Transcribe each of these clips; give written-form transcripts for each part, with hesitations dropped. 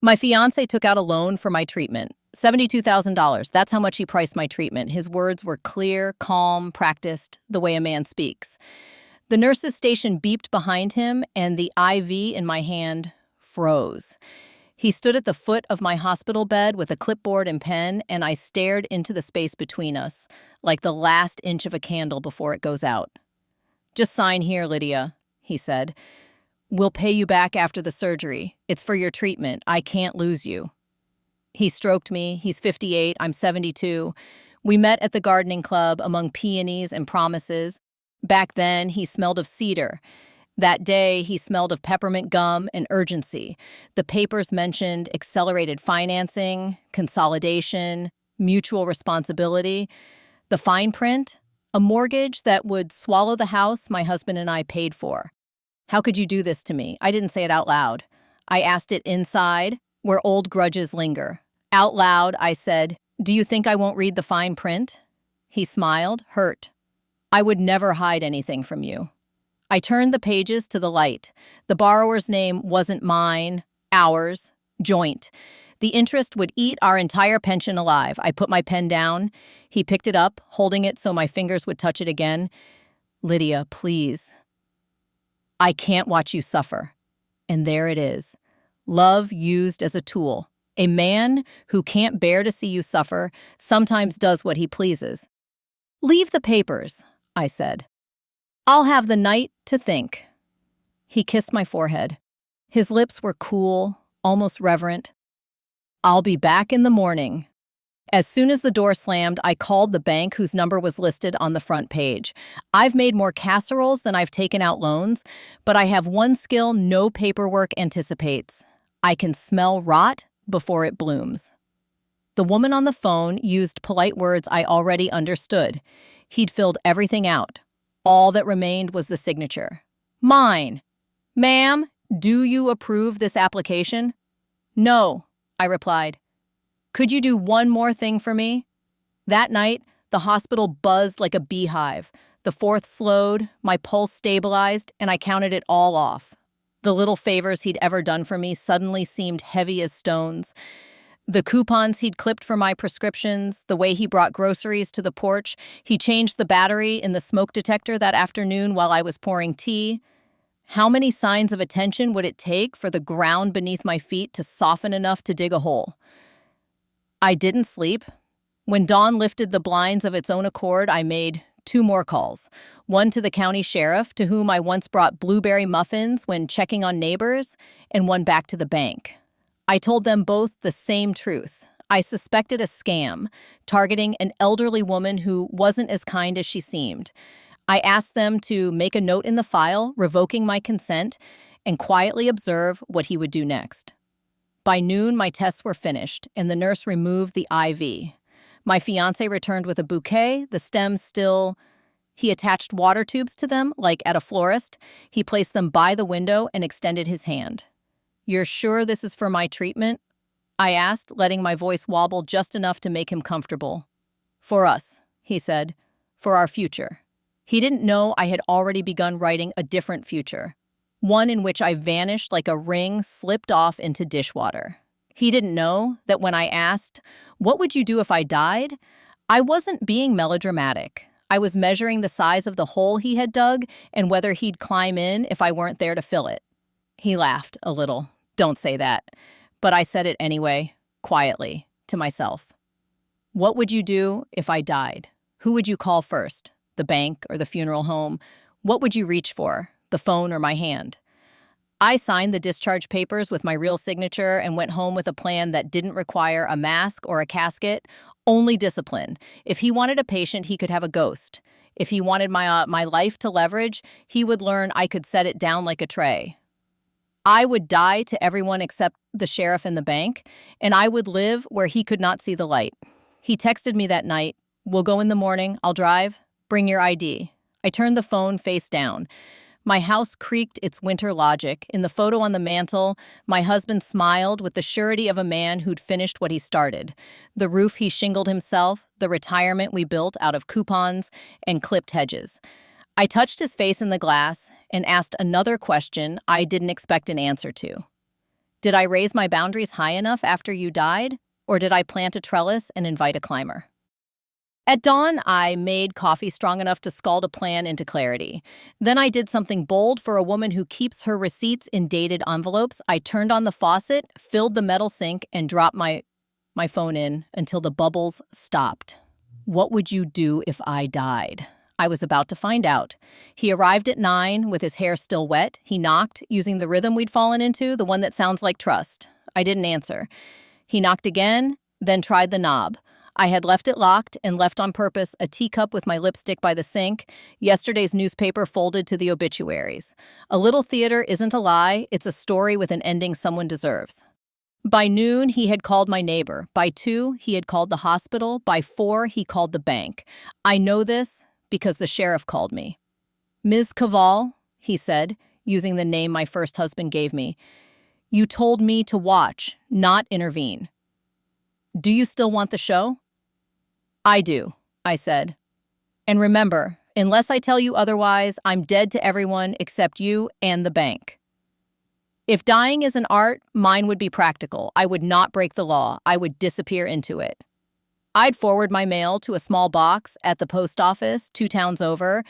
My fiance took out a loan for my treatment. $72,000. That's how much he priced my treatment. His words were clear, calm, practiced, the way a man speaks. The nurse's station beeped behind him, and the IV in my hand froze. He stood at the foot of my hospital bed with a clipboard and pen, and I stared into the space between us, like the last inch of a candle before it goes out. "Just sign here, Lydia," he said. "We'll pay you back after the surgery. It's for your treatment. I can't lose you." He stroked me. He's 58. I'm 72. We met at the gardening club among peonies and promises. Back then, he smelled of cedar. That day, he smelled of peppermint gum and urgency. The papers mentioned accelerated financing, consolidation, mutual responsibility. The fine print, a mortgage that would swallow the house my husband and I paid for. "How could you do this to me?" I didn't say it out loud. I asked it inside, where old grudges linger. Out loud, I said, "Do you think I won't read the fine print?" He smiled, hurt. "I would never hide anything from you." I turned the pages to the light. The borrower's name wasn't mine, ours, joint. The interest would eat our entire pension alive. I put my pen down. He picked it up, holding it so my fingers would touch it again. "Lydia, please. I can't watch you suffer." And there it is. Love used as a tool. A man who can't bear to see you suffer sometimes does what he pleases. "Leave the papers," I said. "I'll have the night to think." He kissed my forehead. His lips were cool, almost reverent. "I'll be back in the morning." As soon as the door slammed, I called the bank whose number was listed on the front page. I've made more casseroles than I've taken out loans, but I have one skill no paperwork anticipates. I can smell rot before it blooms. The woman on the phone used polite words I already understood. He'd filled everything out. All that remained was the signature. Mine. "Ma'am, do you approve this application?" "No," I replied. "Could you do one more thing for me?" That night, the hospital buzzed like a beehive. The fourth slowed, my pulse stabilized, and I counted it all off. The little favors he'd ever done for me suddenly seemed heavy as stones. The coupons he'd clipped for my prescriptions, the way he brought groceries to the porch, he changed the battery in the smoke detector that afternoon while I was pouring tea. How many signs of attention would it take for the ground beneath my feet to soften enough to dig a hole? I didn't sleep. When dawn lifted the blinds of its own accord, I made 2 more calls. One to the county sheriff, to whom I once brought blueberry muffins when checking on neighbors, and one back to the bank. I told them both the same truth. I suspected a scam, targeting an elderly woman who wasn't as kind as she seemed. I asked them to make a note in the file, revoking my consent, and quietly observe what he would do next. By noon, my tests were finished, and the nurse removed the IV. My fiancé returned with a bouquet, the stems still. He attached water tubes to them, like at a florist. He placed them by the window and extended his hand. "You're sure this is for my treatment?" I asked, letting my voice wobble just enough to make him comfortable. "For us," he said. "For our future." He didn't know I had already begun writing a different future. One in which I vanished like a ring slipped off into dishwater. He didn't know that when I asked, "What would you do if I died?" I wasn't being melodramatic. I was measuring the size of the hole he had dug and whether he'd climb in if I weren't there to fill it. He laughed a little. "Don't say that." But I said it anyway, quietly, to myself. "What would you do if I died? Who would you call first? The bank or the funeral home? What would you reach for? The phone or my hand?" I signed the discharge papers with my real signature and went home with a plan that didn't require a mask or a casket, only discipline. If he wanted a patient, he could have a ghost. If he wanted my life to leverage, he would learn I could set it down like a tray. I would die to everyone except the sheriff and the bank, and I would live where he could not see the light. He texted me that night, "We'll go in the morning, I'll drive. Bring your ID." I turned the phone face down. My house creaked its winter logic. In the photo on the mantel, my husband smiled with the surety of a man who'd finished what he started. The roof he shingled himself, the retirement we built out of coupons and clipped hedges. I touched his face in the glass and asked another question I didn't expect an answer to. Did I raise my boundaries high enough after you died? Or did I plant a trellis and invite a climber? At dawn, I made coffee strong enough to scald a plan into clarity. Then I did something bold for a woman who keeps her receipts in dated envelopes. I turned on the faucet, filled the metal sink, and dropped my phone in until the bubbles stopped. What would you do if I died? I was about to find out. He arrived at 9 with his hair still wet. He knocked, using the rhythm we'd fallen into, the one that sounds like trust. I didn't answer. He knocked again, then tried the knob. I had left it locked and left on purpose a teacup with my lipstick by the sink, yesterday's newspaper folded to the obituaries. A little theater isn't a lie, it's a story with an ending someone deserves. By noon, he had called my neighbor. By 2, he had called the hospital. By 4, he called the bank. I know this because the sheriff called me. Ms. Cavall, he said, using the name my first husband gave me, you told me to watch, not intervene. Do you still want the show? I do, I said. And remember, unless I tell you otherwise, I'm dead to everyone except you and the bank. If dying is an art, mine would be practical. I would not break the law. I would disappear into it. I'd forward my mail to a small box at the post office 2 towns over.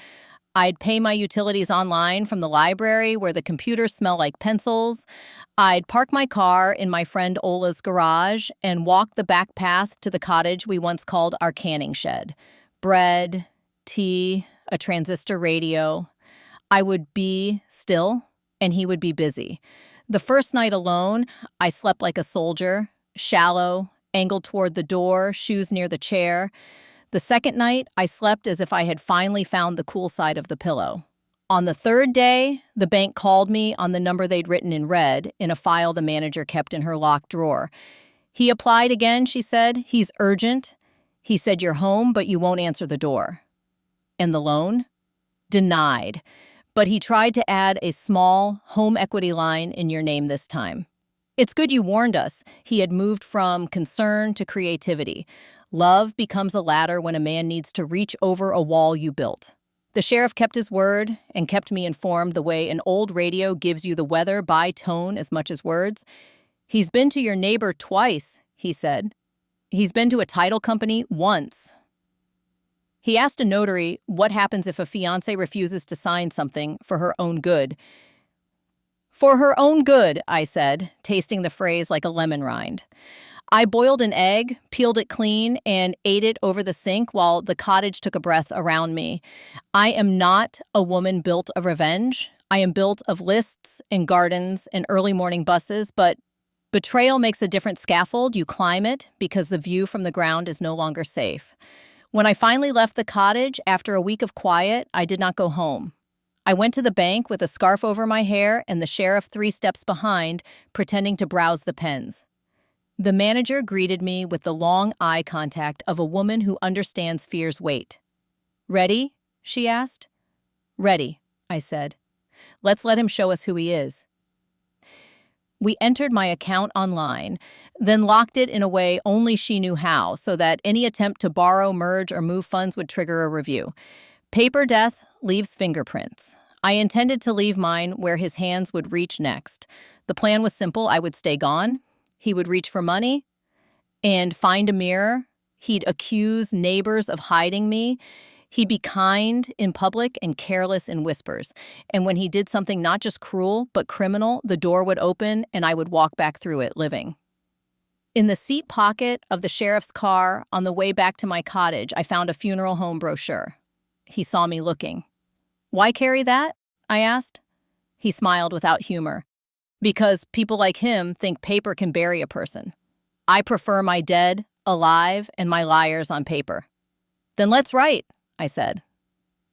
I'd pay my utilities online from the library where the computers smell like pencils. I'd park my car in my friend Ola's garage and walk the back path to the cottage we once called our canning shed. Bread, tea, a transistor radio. I would be still, and he would be busy. The first night alone, I slept like a soldier, shallow, angled toward the door, shoes near the chair. The second night, I slept as if I had finally found the cool side of the pillow. On the third day, the bank called me on the number they'd written in red in a file the manager kept in her locked drawer. He applied again, she said. He's urgent. He said, you're home, but you won't answer the door. And the loan? Denied. But he tried to add a small home equity line in your name this time. It's good you warned us. He had moved from concern to creativity. Love becomes a ladder when a man needs to reach over a wall you built. The sheriff kept his word and kept me informed the way an old radio gives you the weather by tone as much as words. He's been to your neighbor twice, he said. He's been to a title company once. He asked a notary what happens if a fiance refuses to sign something for her own good. For her own good, I said, tasting the phrase like a lemon rind. I boiled an egg, peeled it clean, and ate it over the sink while the cottage took a breath around me. I am not a woman built of revenge. I am built of lists and gardens and early morning buses, but betrayal makes a different scaffold. You climb it because the view from the ground is no longer safe. When I finally left the cottage after a week of quiet, I did not go home. I went to the bank with a scarf over my hair and the sheriff 3 steps behind, pretending to browse the pens. The manager greeted me with the long eye contact of a woman who understands fear's weight. Ready? She asked. Ready, I said. Let's let him show us who he is. We entered my account online, then locked it in a way only she knew how, so that any attempt to borrow, merge, or move funds would trigger a review. Paper death leaves fingerprints. I intended to leave mine where his hands would reach next. The plan was simple. I would stay gone. He would reach for money and find a mirror. He'd accuse neighbors of hiding me. He'd be kind in public and careless in whispers. And when he did something not just cruel, but criminal, the door would open and I would walk back through it living. In the seat pocket of the sheriff's car on the way back to my cottage, I found a funeral home brochure. He saw me looking. Why carry that? I asked. He smiled without humor. Because people like him think paper can bury a person. I prefer my dead, alive, and my liars on paper. Then let's write, I said.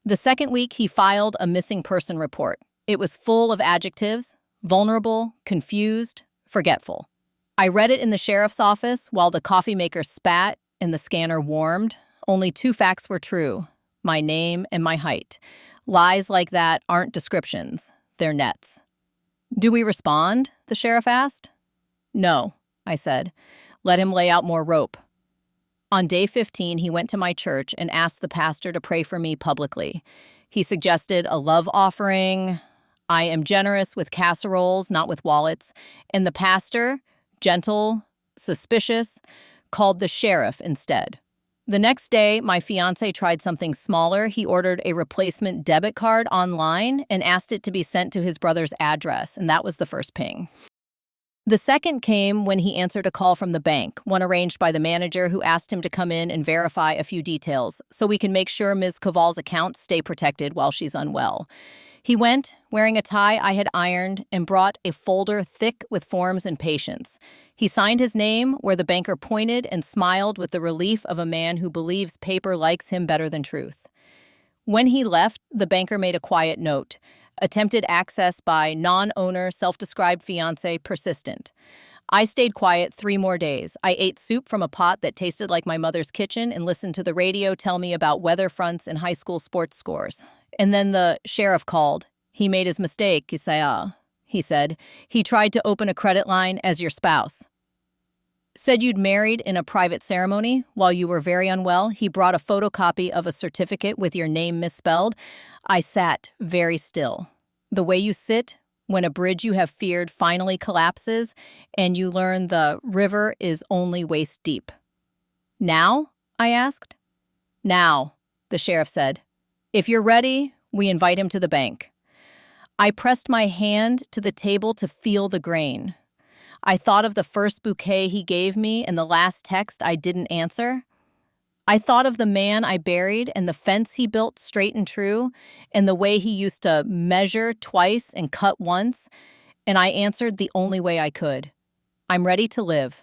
The second week, he filed a missing person report. It was full of adjectives: vulnerable, confused, forgetful. I read it in the sheriff's office while the coffee maker spat and the scanner warmed. Only 2 facts were true: my name and my height. Lies like that aren't descriptions, they're nets. Do we respond? The sheriff asked. No, I said. Let him lay out more rope. On day 15, he went to my church and asked the pastor to pray for me publicly. He suggested a love offering. I am generous with casseroles, not with wallets. And the pastor, gentle, suspicious, called the sheriff instead. The next day, my fiance tried something smaller. He ordered a replacement debit card online and asked it to be sent to his brother's address, and that was the first ping. The second came when he answered a call from the bank, one arranged by the manager who asked him to come in and verify a few details so we can make sure Ms. Koval's accounts stay protected while she's unwell. He went, wearing a tie I had ironed, and brought a folder thick with forms and patience. He signed his name where the banker pointed and smiled with the relief of a man who believes paper likes him better than truth. When he left, the banker made a quiet note. Attempted access by non-owner, self-described fiance persistent. I stayed quiet 3 more days. I ate soup from a pot that tasted like my mother's kitchen and listened to the radio tell me about weather fronts and high school sports scores. And then the sheriff called. He made his mistake, Isaiah, he said. He tried to open a credit line as your spouse. Said you'd married in a private ceremony while you were very unwell. He brought a photocopy of a certificate with your name misspelled. I sat very still. The way you sit when a bridge you have feared finally collapses and you learn the river is only waist deep. Now? I asked. Now, the sheriff said. If you're ready, we invite him to the bank. I pressed my hand to the table to feel the grain. I thought of the first bouquet he gave me and the last text I didn't answer. I thought of the man I buried and the fence he built straight and true and the way he used to measure twice and cut once, and I answered the only way I could. I'm ready to live.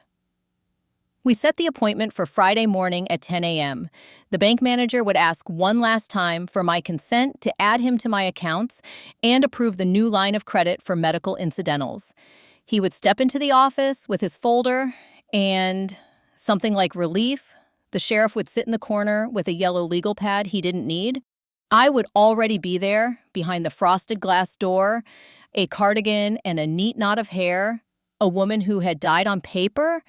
We set the appointment for Friday morning at 10 a.m. The bank manager would ask one last time for my consent to add him to my accounts and approve the new line of credit for medical incidentals. He would step into the office with his folder and something like relief. The sheriff would sit in the corner with a yellow legal pad he didn't need. I would already be there behind the frosted glass door, a cardigan and a neat knot of hair, a woman who had died on paper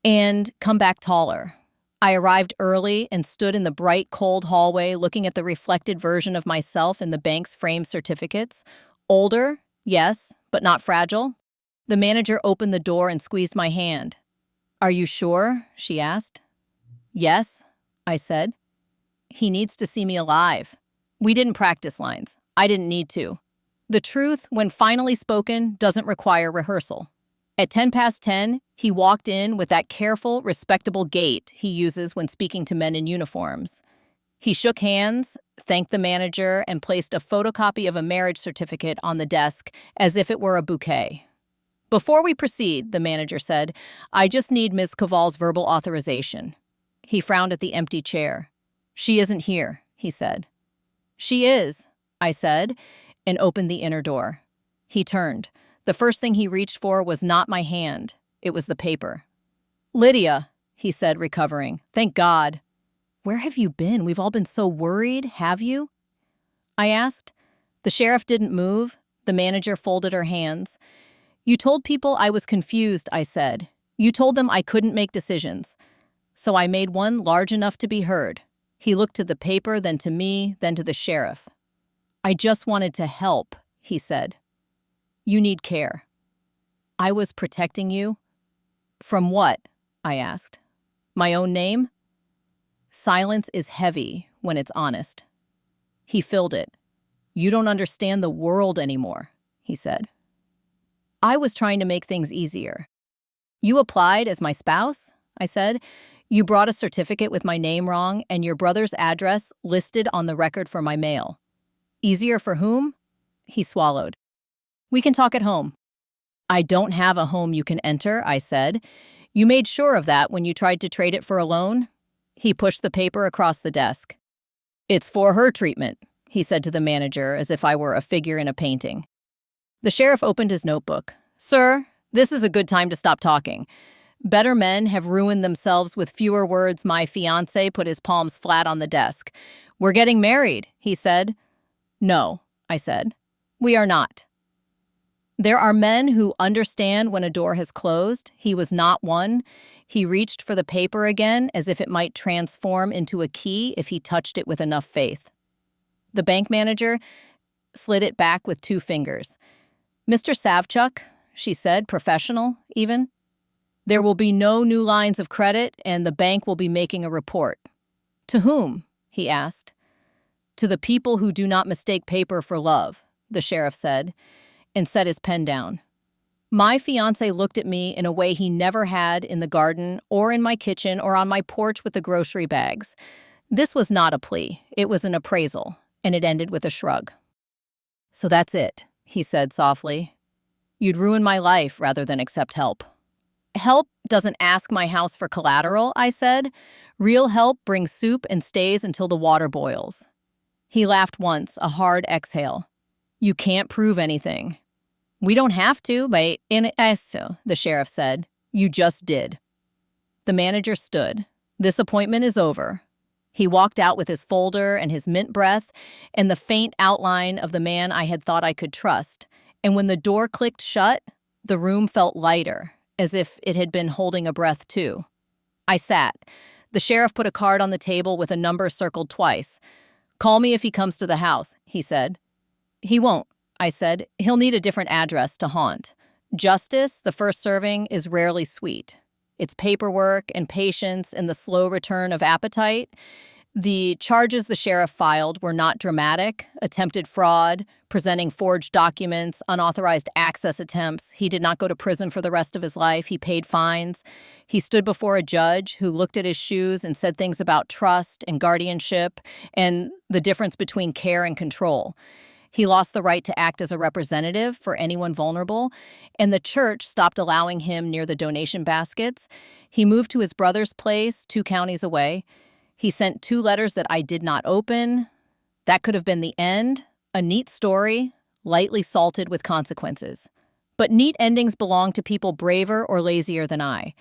and come back taller. I arrived early and stood in the bright, cold hallway looking at the reflected version of myself in the bank's framed certificates. Older, yes, but not fragile. The manager opened the door and squeezed my hand. Are you sure? She asked. Yes, I said. He needs to see me alive. We didn't practice lines. I didn't need to. The truth, when finally spoken, doesn't require rehearsal. At 10 past 10, he walked in with that careful, respectable gait he uses when speaking to men in uniforms. He shook hands, thanked the manager, and placed a photocopy of a marriage certificate on the desk as if it were a bouquet. Before we proceed, the manager said, I just need Ms. Koval's verbal authorization. He frowned at the empty chair. She isn't here, he said. She is, I said, and opened the inner door. He turned. The first thing he reached for was not my hand. It was the paper. Lydia, he said, recovering. Thank God. Where have you been? We've all been so worried, have you? I asked. The sheriff didn't move. The manager folded her hands. You told people I was confused, I said. You told them I couldn't make decisions. So I made one large enough to be heard. He looked to the paper, then to me, then to the sheriff. I just wanted to help, he said. You need care. I was protecting you? From what? I asked. My own name? Silence is heavy when it's honest. He filled it. You don't understand the world anymore, he said. I was trying to make things easier. You applied as my spouse? I said. You brought a certificate with my name wrong and your brother's address listed on the record for my mail. Easier for whom? He swallowed. We can talk at home. I don't have a home you can enter, I said. You made sure of that when you tried to trade it for a loan? He pushed the paper across the desk. It's for her treatment, he said to the manager as if I were a figure in a painting. The sheriff opened his notebook. Sir, this is a good time to stop talking. Better men have ruined themselves with fewer words. My fiancé put his palms flat on the desk. We're getting married, he said. No, I said. We are not. There are men who understand when a door has closed. He was not one. He reached for the paper again as if it might transform into a key if he touched it with enough faith. The bank manager, slid it back with 2 fingers. "Mr. Savchuk," she said, professional even, "there will be no new lines of credit and the bank will be making a report." "To whom?" he asked. "To the people who do not mistake paper for love," the sheriff said, and set his pen down. My fiance looked at me in a way he never had in the garden or in my kitchen or on my porch with the grocery bags. This was not a plea, it was an appraisal, and it ended with a shrug. "So that's it," he said softly. "You'd ruin my life rather than accept help." "Help doesn't ask my house for collateral," I said. "Real help brings soup and stays until the water boils." He laughed once, a hard exhale. "You can't prove anything." "We don't have to, by in esto," the sheriff said. "You just did." The manager stood. "This appointment is over." He walked out with his folder and his mint breath and the faint outline of the man I had thought I could trust. And when the door clicked shut, the room felt lighter, as if it had been holding a breath too. I sat. The sheriff put a card on the table with a number circled twice. "Call me if he comes to the house," he said. "He won't," I said. "He'll need a different address to haunt. Justice, the first serving, is rarely sweet. It's paperwork and patience and the slow return of appetite." The charges the sheriff filed were not dramatic: attempted fraud, presenting forged documents, unauthorized access attempts. He did not go to prison for the rest of his life. He paid fines. He stood before a judge who looked at his shoes and said things about trust and guardianship and the difference between care and control. He lost the right to act as a representative for anyone vulnerable, and the church stopped allowing him near the donation baskets. He moved to his brother's place 2 counties away. He sent 2 letters that I did not open. That could have been the end, a neat story, lightly salted with consequences. But neat endings belong to people braver or lazier than I.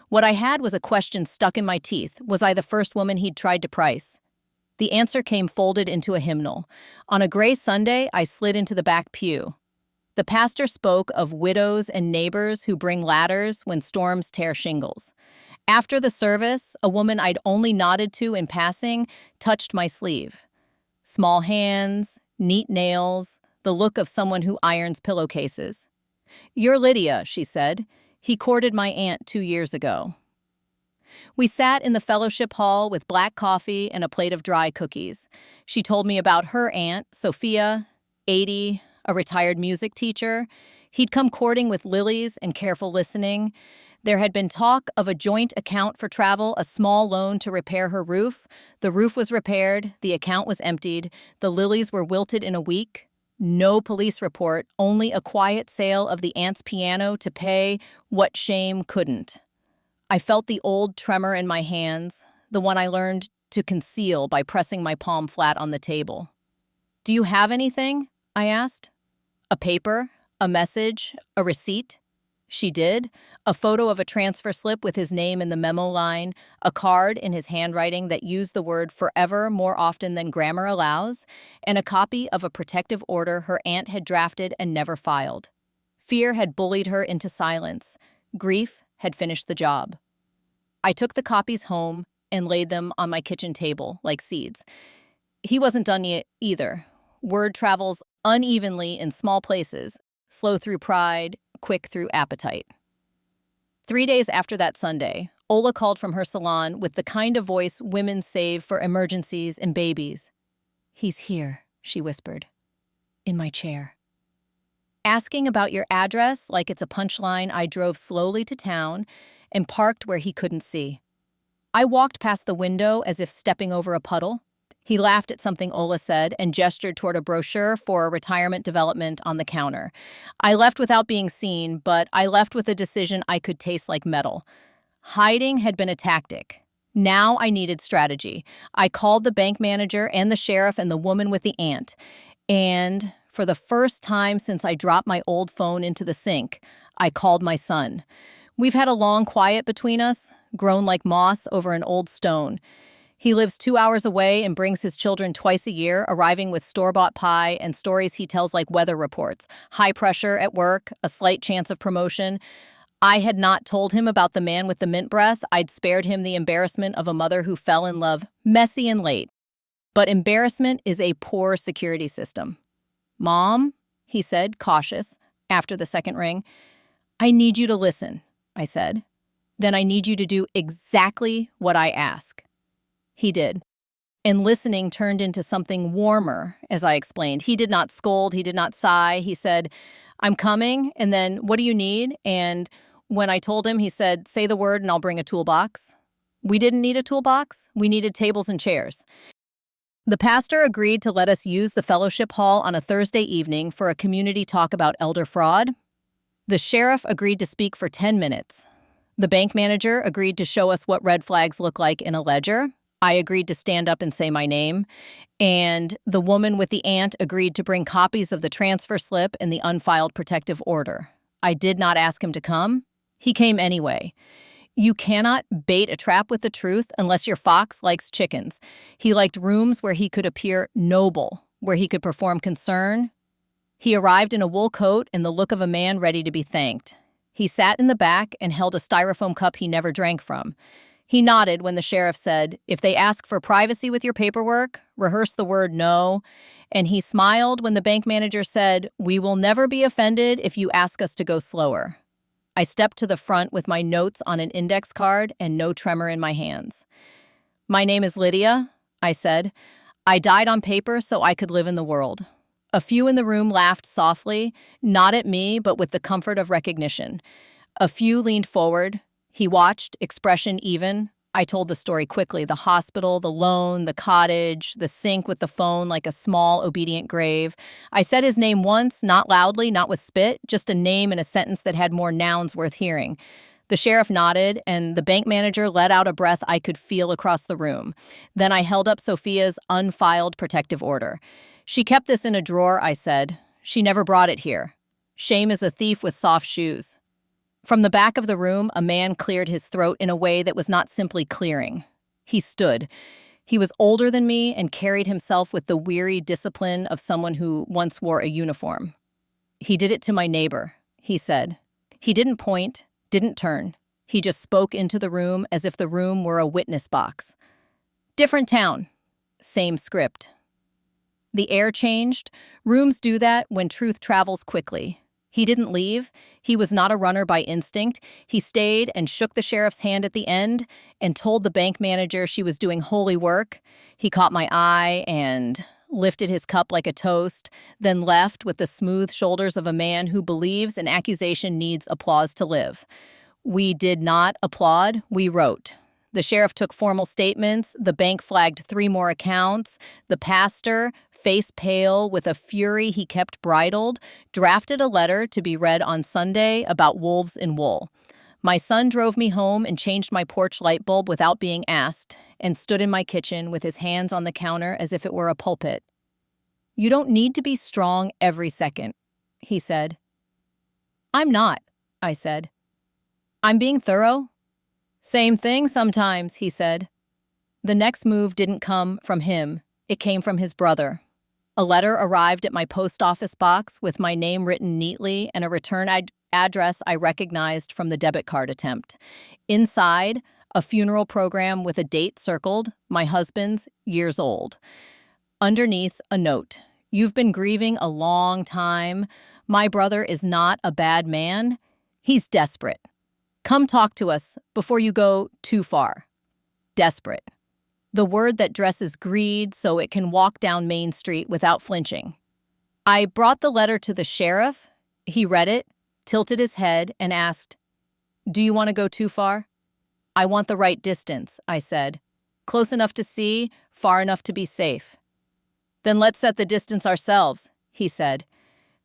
What I had was a question stuck in my teeth. Was I the first woman he'd tried to price? The answer came folded into a hymnal. On a gray Sunday, I slid into the back pew. The pastor spoke of widows and neighbors who bring ladders when storms tear shingles. After the service, a woman I'd only nodded to in passing touched my sleeve. Small hands, neat nails, the look of someone who irons pillowcases. "You're Lydia," she said. "He courted my aunt 2 years ago." We sat in the fellowship hall with black coffee and a plate of dry cookies. She told me about her aunt, Sophia, 80, a retired music teacher. He'd come courting with lilies and careful listening. There had been talk of a joint account for travel, a small loan to repair her roof. The roof was repaired, the account was emptied, the lilies were wilted in a week. No police report, only a quiet sale of the aunt's piano to pay what shame couldn't. I felt the old tremor in my hands, the one I learned to conceal by pressing my palm flat on the table. "Do you have anything?" I asked. "A paper? A message? A receipt?" She did. A photo of a transfer slip with his name in the memo line, a card in his handwriting that used the word forever more often than grammar allows, and a copy of a protective order her aunt had drafted and never filed. Fear had bullied her into silence. Grief had finished the job. I took the copies home and laid them on my kitchen table like seeds. He wasn't done yet either. Word travels unevenly in small places, slow through pride, quick through appetite. 3 days after that Sunday, Ola called from her salon with the kind of voice women save for emergencies and babies. "He's here," she whispered. "In my chair." Asking about your address like it's a punchline, I drove slowly to town and parked where he couldn't see. I walked past the window as if stepping over a puddle. He laughed at something Ola said and gestured toward a brochure for a retirement development on the counter. I left without being seen, but I left with a decision I could taste like metal. Hiding had been a tactic. Now I needed strategy. I called the bank manager and the sheriff and the woman with the aunt. And for the first time since I dropped my old phone into the sink, I called my son. We've had a long quiet between us, grown like moss over an old stone. He lives 2 hours away and brings his children twice a year, arriving with store-bought pie and stories he tells like weather reports. High pressure at work, a slight chance of promotion. I had not told him about the man with the mint breath. I'd spared him the embarrassment of a mother who fell in love, messy and late. But embarrassment is a poor security system. "Mom," he said, cautious, after the second ring. "I need you to listen," I said. "Then I need you to do exactly what I ask." He did. And listening turned into something warmer, as I explained. He did not scold, he did not sigh. He said, "I'm coming," and then, "What do you need?" And when I told him, he said, "Say the word and I'll bring a toolbox." We didn't need a toolbox. We needed tables and chairs. The pastor agreed to let us use the fellowship hall on a Thursday evening for a community talk about elder fraud. The sheriff agreed to speak for 10 minutes. The bank manager agreed to show us what red flags look like in a ledger. I agreed to stand up and say my name. And the woman with the aunt agreed to bring copies of the transfer slip and the unfiled protective order. I did not ask him to come. He came anyway. You cannot bait a trap with the truth unless your fox likes chickens. He liked rooms where he could appear noble, where he could perform concern. He arrived in a wool coat and the look of a man ready to be thanked. He sat in the back and held a styrofoam cup he never drank from. He nodded when the sheriff said, "If they ask for privacy with your paperwork, rehearse the word no." And he smiled when the bank manager said, "We will never be offended if you ask us to go slower." I stepped to the front with my notes on an index card and no tremor in my hands. "My name is Lydia," I said. "I died on paper so I could live in the world." A few in the room laughed softly, not at me, but with the comfort of recognition. A few leaned forward. He watched, expression even. I told the story quickly: the hospital, the loan, the cottage, the sink with the phone like a small, obedient grave. I said his name once, not loudly, not with spit, just a name in a sentence that had more nouns worth hearing. The sheriff nodded, and the bank manager let out a breath I could feel across the room. Then I held up Sophia's unfiled protective order. "She kept this in a drawer," I said. "She never brought it here. Shame is a thief with soft shoes." From the back of the room, a man cleared his throat in a way that was not simply clearing. He stood. He was older than me and carried himself with the weary discipline of someone who once wore a uniform. "He did it to my neighbor," he said. He didn't point, didn't turn. He just spoke into the room as if the room were a witness box. Different town, same script. The air changed. Rooms do that when truth travels quickly. He didn't leave. He was not a runner by instinct. He stayed and shook the sheriff's hand at the end and told the bank manager she was doing holy work. He caught my eye and lifted his cup like a toast, then left with the smooth shoulders of a man who believes an accusation needs applause to live. We did not applaud, we wrote. The sheriff took formal statements. The bank flagged 3 more accounts. The pastor, face pale with a fury he kept bridled, drafted a letter to be read on Sunday about wolves in wool. My son drove me home and changed my porch light bulb without being asked, and stood in my kitchen with his hands on the counter as if it were a pulpit. "You don't need to be strong every second," he said. "I'm not," I said. "I'm being thorough." "Same thing sometimes," he said. The next move didn't come from him. It came from his brother. A letter arrived at my post office box with my name written neatly and a return address I recognized from the debit card attempt. Inside, a funeral program with a date circled, my husband's, years old. Underneath, a note: "You've been grieving a long time. My brother is not a bad man. He's desperate. Come talk to us before you go too far." Desperate. The word that dresses greed so it can walk down Main Street without flinching. I brought the letter to the sheriff. He read it, tilted his head, and asked, "Do you want to go too far?" "I want the right distance," I said. "Close enough to see, far enough to be safe." "Then let's set the distance ourselves," he said.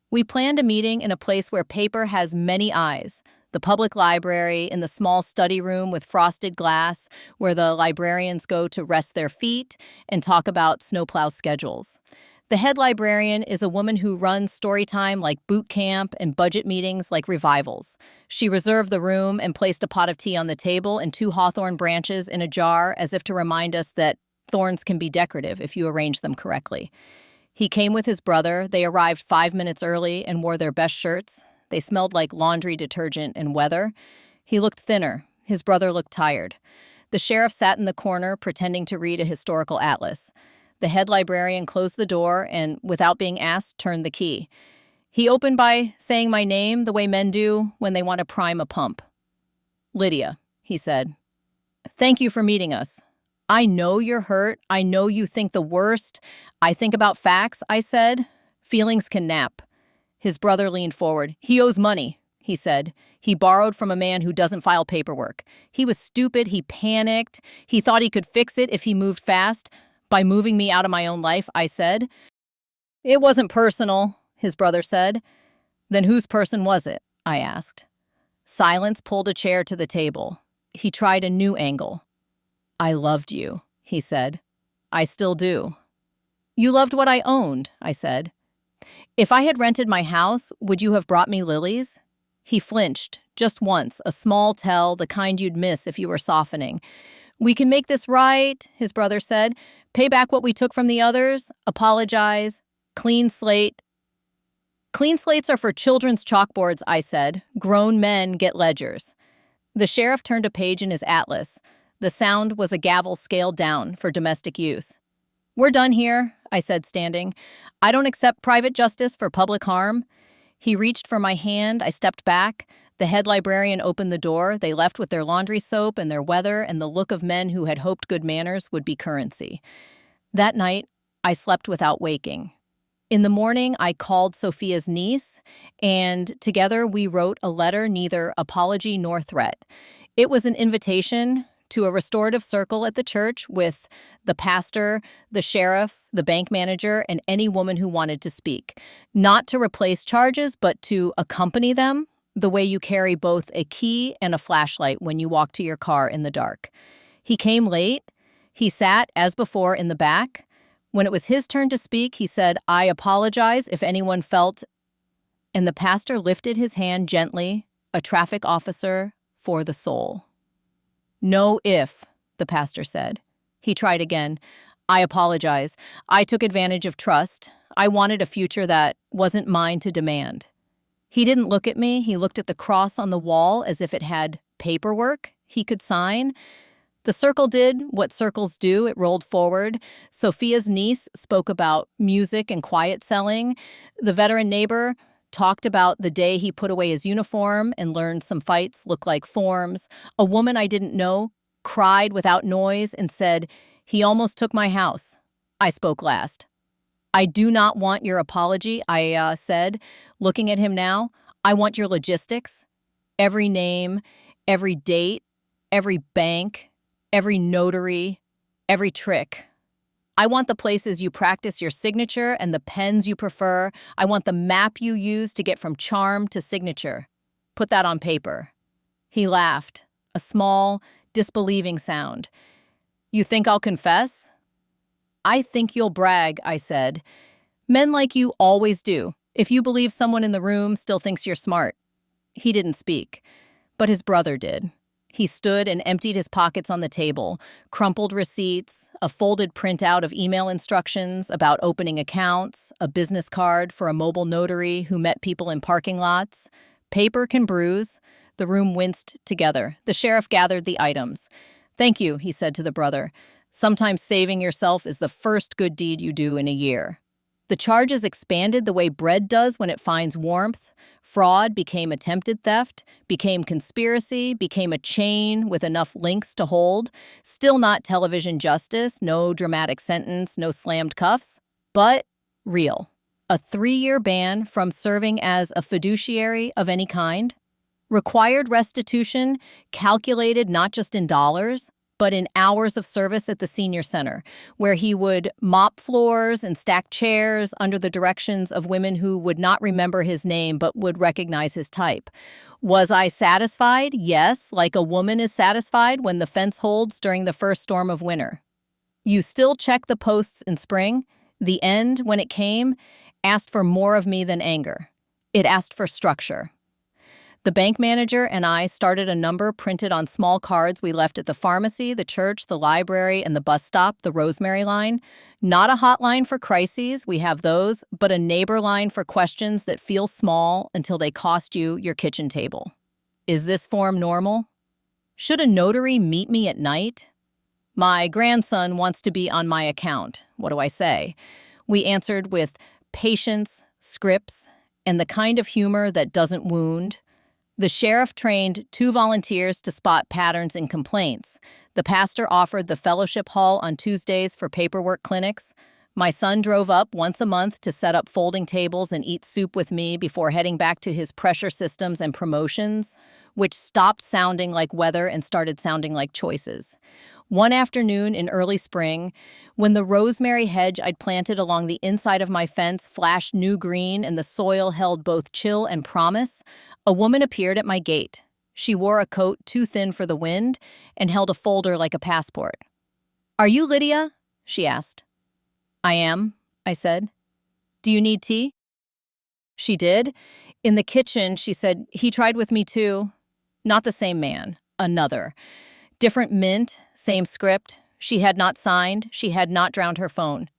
We planned a meeting in a place where paper has many eyes. The public library, in the small study room with frosted glass, where the librarians go to rest their feet and talk about snowplow schedules. The head librarian is a woman who runs story time like boot camp and budget meetings like revivals. She reserved the room and placed a pot of tea on the table and 2 hawthorn branches in a jar as if to remind us that thorns can be decorative if you arrange them correctly. He came with his brother. They arrived 5 minutes early and wore their best shirts. They smelled like laundry detergent and weather. He looked thinner. His brother looked tired. The sheriff sat in the corner, pretending to read a historical atlas. The head librarian closed the door and, without being asked, turned the key. He opened by saying my name the way men do when they want to prime a pump. "Lydia," he said. "Thank you for meeting us. I know you're hurt. I know you think the worst. I think about facts," I said. "Feelings can nap." His brother leaned forward. "He owes money," he said. "He borrowed from a man who doesn't file paperwork. He was stupid. He panicked. He thought he could fix it if he moved fast. By moving me out of my own life," I said. "It wasn't personal," his brother said. "Then whose person was it?" I asked. Silence pulled a chair to the table. He tried a new angle. "I loved you," he said. "I still do." "You loved what I owned," I said. "If I had rented my house, would you have brought me lilies?" He flinched, just once, a small tell, the kind you'd miss if you were softening. "We can make this right," his brother said. "Pay back what we took from the others, apologize, clean slate." "Clean slates are for children's chalkboards," I said. "Grown men get ledgers." The sheriff turned a page in his atlas. The sound was a gavel scaled down for domestic use. "We're done here," I said, standing. "I don't accept private justice for public harm." He reached for my hand. I stepped back. The head librarian opened the door. They left with their laundry soap and their weather and the look of men who had hoped good manners would be currency. That night, I slept without waking. In the morning, I called Sophia's niece, and together we wrote a letter, neither apology nor threat. It was an invitation to a restorative circle at the church with the pastor, the sheriff, the bank manager, and any woman who wanted to speak. Not to replace charges, but to accompany them, the way you carry both a key and a flashlight when you walk to your car in the dark. He came late. He sat, as before, in the back. When it was his turn to speak, he said, "I apologize if anyone felt..." And the pastor lifted his hand gently, a traffic officer for the soul. "No if," the pastor said. He tried again. "I apologize. I took advantage of trust. I wanted a future that wasn't mine to demand." He didn't look at me. He looked at the cross on the wall as if it had paperwork he could sign. The circle did what circles do. It rolled forward. Sophia's niece spoke about music and quiet selling. The veteran neighbor talked about the day he put away his uniform and learned some fights look like forms. A woman I didn't know cried without noise and said, "He almost took my house." I spoke last. "I do not want your apology," I said, looking at him now. "I want your logistics. Every name, every date, every bank, every notary, every trick. I want the places you practice your signature and the pens you prefer. I want the map you use to get from charm to signature. Put that on paper." He laughed, a small, disbelieving sound. "You think I'll confess?" "I think you'll brag," I said. "Men like you always do, if you believe someone in the room still thinks you're smart." He didn't speak, but his brother did. He stood and emptied his pockets on the table, crumpled receipts, a folded printout of email instructions about opening accounts, a business card for a mobile notary who met people in parking lots. Paper can bruise. The room winced together. The sheriff gathered the items. "Thank you," he said to the brother. "Sometimes saving yourself is the first good deed you do in a year." The charges expanded the way bread does when it finds warmth. Fraud became attempted theft, became conspiracy, became a chain with enough links to hold. Still not television justice, no dramatic sentence, no slammed cuffs, but real. A 3-year ban from serving as a fiduciary of any kind. Required restitution, calculated not just in dollars, but in hours of service at the senior center, where he would mop floors and stack chairs under the directions of women who would not remember his name but would recognize his type. Was I satisfied? Yes, like a woman is satisfied when the fence holds during the first storm of winter. You still check the posts in spring. The end, when it came, asked for more of me than anger. It asked for structure. The bank manager and I started a number printed on small cards we left at the pharmacy, the church, the library, and the bus stop, the Rosemary line. Not a hotline for crises, we have those, but a neighbor line for questions that feel small until they cost you your kitchen table. Is this form normal? Should a notary meet me at night? My grandson wants to be on my account. What do I say? We answered with patience, scripts, and the kind of humor that doesn't wound. The sheriff trained 2 volunteers to spot patterns in complaints. The pastor offered the fellowship hall on Tuesdays for paperwork clinics. My son drove up once a month to set up folding tables and eat soup with me before heading back to his pressure systems and promotions, which stopped sounding like weather and started sounding like choices. One afternoon in early spring, when the rosemary hedge I'd planted along the inside of my fence flashed new green and the soil held both chill and promise, a woman appeared at my gate. She wore a coat too thin for the wind and held a folder like a passport. "Are you Lydia?" she asked. "I am," I said. "Do you need tea?" She did. In the kitchen, she said, "He tried with me too." Not the same man. Another. Different mint, same script. She had not signed. She had not drowned her phone.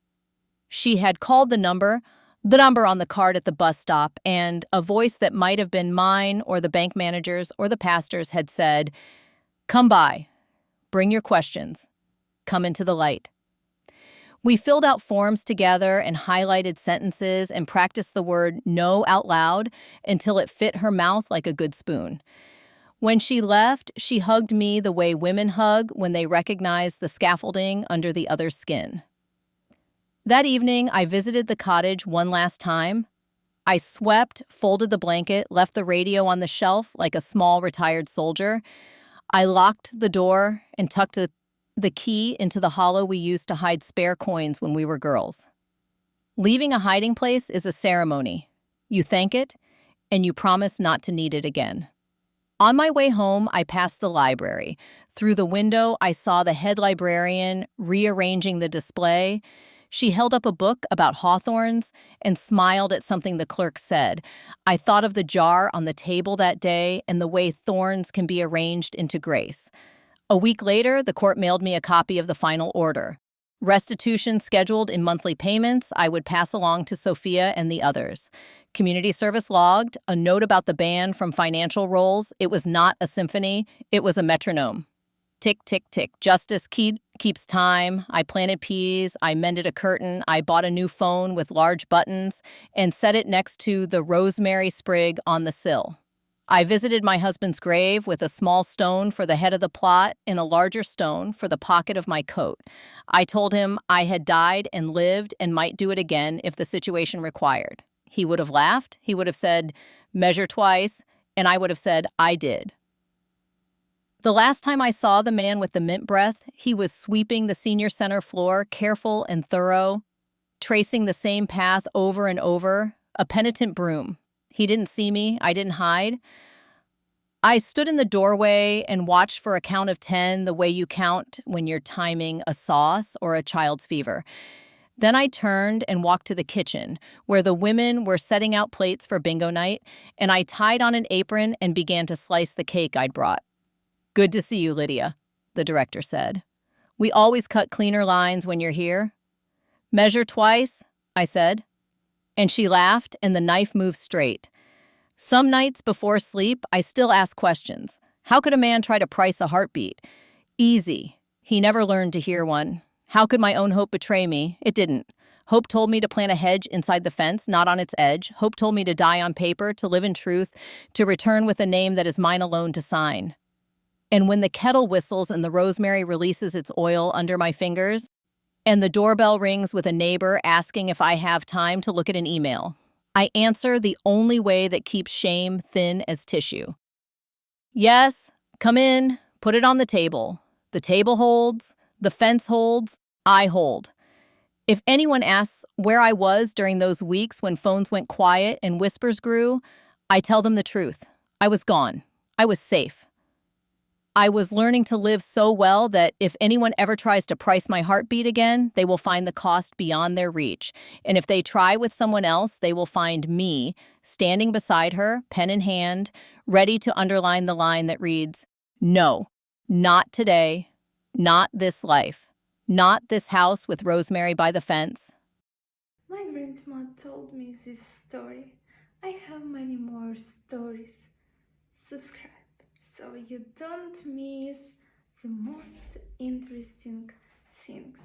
She had called the number on the card at the bus stop, and a voice that might have been mine or the bank manager's or the pastor's had said, "Come by. Bring your questions. Come into the light." We filled out forms together and highlighted sentences and practiced the word no out loud until it fit her mouth like a good spoon. When she left, she hugged me the way women hug when they recognize the scaffolding under the other's skin. That evening, I visited the cottage one last time. I swept, folded the blanket, left the radio on the shelf like a small retired soldier. I locked the door and tucked the key into the hollow we used to hide spare coins when we were girls. Leaving a hiding place is a ceremony. You thank it, and you promise not to need it again. On my way home, I passed the library. Through the window, I saw the head librarian rearranging the display. She held up a book about hawthorns and smiled at something the clerk said. I thought of the jar on the table that day and the way thorns can be arranged into grace. A week later, the court mailed me a copy of the final order. Restitution scheduled in monthly payments I would pass along to Sophia and the others. Community service logged, a note about the ban from financial rolls. It was not a symphony, it was a metronome. Tick, tick, tick. Justice keeps time. I planted peas. I mended a curtain. I bought a new phone with large buttons and set it next to the rosemary sprig on the sill. I visited my husband's grave with a small stone for the head of the plot and a larger stone for the pocket of my coat. I told him I had died and lived and might do it again if the situation required. He would have laughed. He would have said, "Measure twice," and I would have said, "I did." The last time I saw the man with the mint breath, he was sweeping the senior center floor, careful and thorough, tracing the same path over and over, a penitent broom. He didn't see me. I didn't hide. I stood in the doorway and watched for a count of 10 the way you count when you're timing a sauce or a child's fever. Then I turned and walked to the kitchen, where the women were setting out plates for bingo night, and I tied on an apron and began to slice the cake I'd brought. "Good to see you, Lydia," the director said. "We always cut cleaner lines when you're here." "Measure twice," I said. And she laughed, and the knife moved straight. Some nights before sleep, I still ask questions. How could a man try to price a heartbeat? Easy. He never learned to hear one. How could my own hope betray me? It didn't. Hope told me to plant a hedge inside the fence, not on its edge. Hope told me to die on paper, to live in truth, to return with a name that is mine alone to sign. And when the kettle whistles and the rosemary releases its oil under my fingers, and the doorbell rings with a neighbor asking if I have time to look at an email, I answer the only way that keeps shame thin as tissue. "Yes, come in, put it on the table. The table holds, the fence holds, I hold." If anyone asks where I was during those weeks when phones went quiet and whispers grew, I tell them the truth. I was gone. I was safe. I was learning to live so well that if anyone ever tries to price my heartbeat again, they will find the cost beyond their reach. And if they try with someone else, they will find me standing beside her, pen in hand, ready to underline the line that reads, "No, not today, not this life, not this house with rosemary by the fence." My grandma told me this story. I have many more stories. Subscribe so you don't miss the most interesting things.